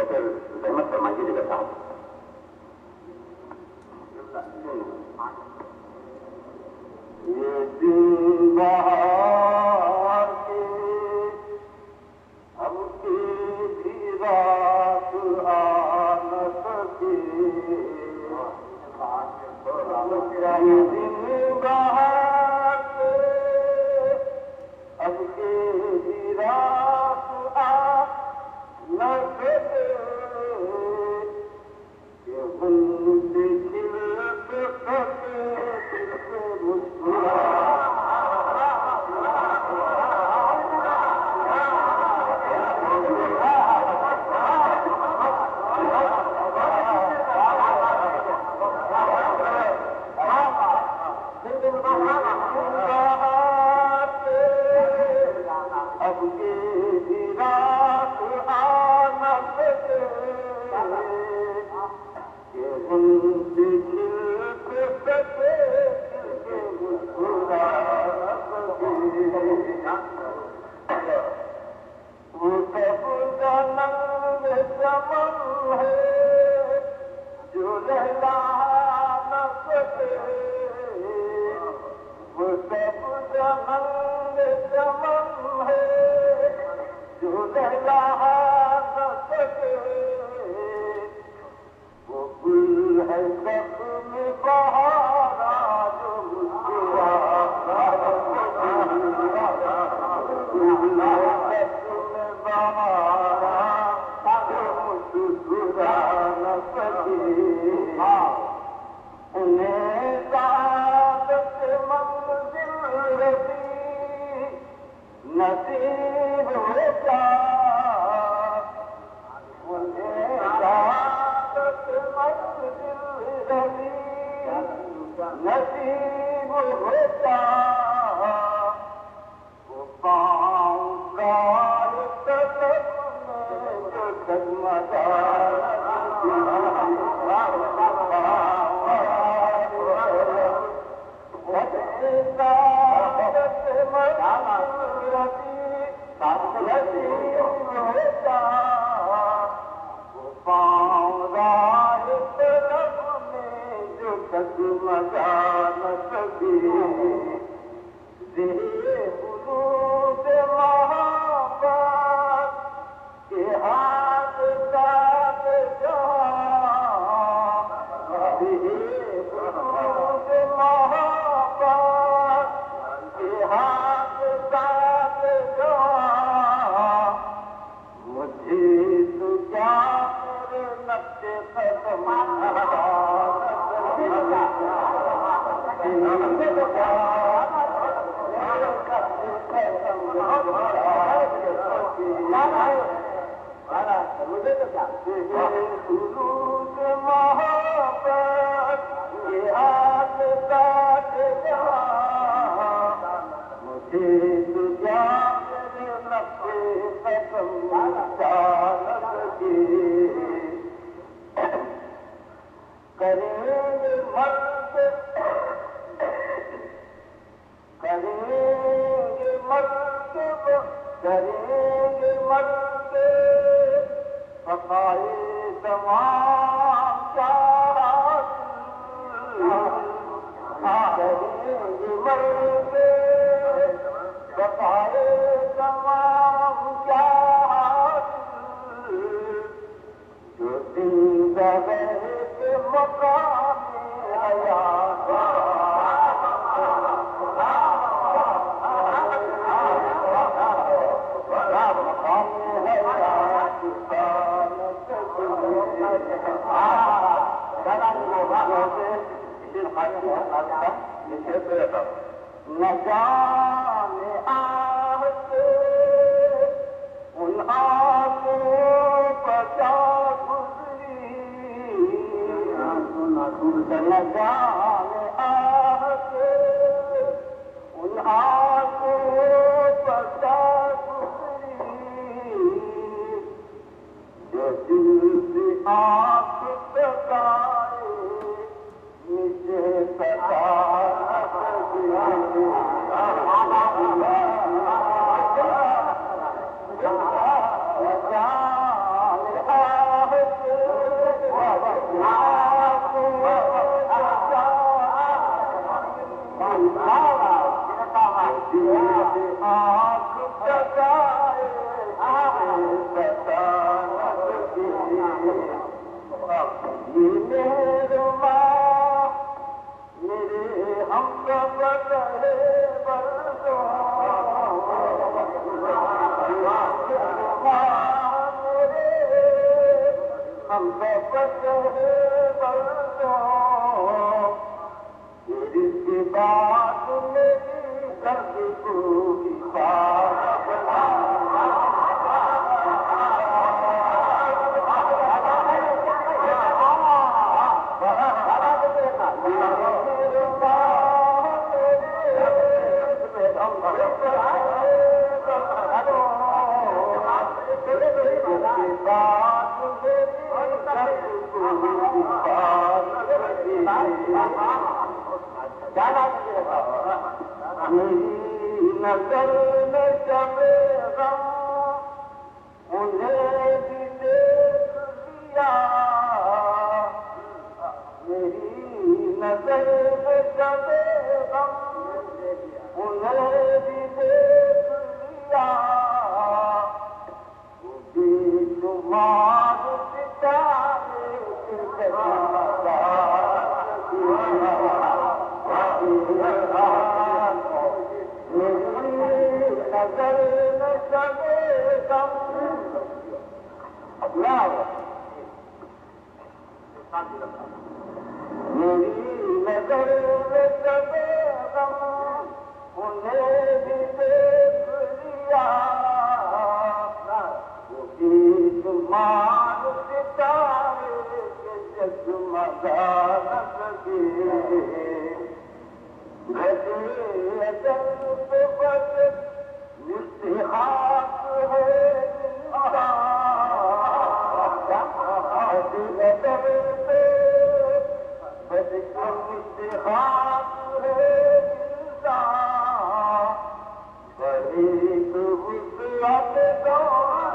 तो फिर रहमत फरमाइए जगह साहब। ये दिन बहार के हमकी भी रात आ न सके, ये दिन बहार के हमकी भी रात आ न सके, ये उनसे खिल सके मुस्कुरा अब ये रात आना सके, ये उनसे खिल सके मुस्कुरा सके, वो सब जनम चमन है जो लहला न सके, वो सब जनम चमन है जो लहला न सके, वो गुल है जख्म बहारा जो मुस्कुरा मुस्कुरा न सके, उन्हें सादत मंजिल रसी नसीब होता, उन्हें सादत मंजिल रसी नसीब होता, वो पाँव का तलब में जो डगमगा डगमगा न सके, हुजूर मोहब्बत के हाथ साथ जहाँ, हुजूर मोहब्बत के हाथ साथ जहाँ, मुझे तो क्या मेरे नक्शे कदम मुझे तो क्या हुजूर मोहब्बत के हाथ साथ जहाँ, मुझे तो क्या मेरे नक्शे कदम चाल सके, करेंगे मर्द करेंगे मर्द करेंगे मर्द सफाई तमाम क्या करेंगे मर्द सफाई तमाम क्या जो जिंदा रहे के मकाम न जाने आहते उन आंखों पर क्या गुजरी, न जाने आहते उन आंखों पर क्या गुजरी, जो दिल से आंख तकाए नीचे तका नजर में जमे गम उन्हें भी देख लिया मेरी नजर में जमे गम उन्हें भी देख लिया बेशुमार सितारे नजर में जमे गम मेरी नजर में जमे गम उन्हें भी देख लिया बेशुमार सितारे के जगमगा न सके घटे अजल पे बस मुस्तिहाक है अजल पे बस मुस्तिहाक है इंसान बड़ी वुसअत दौलत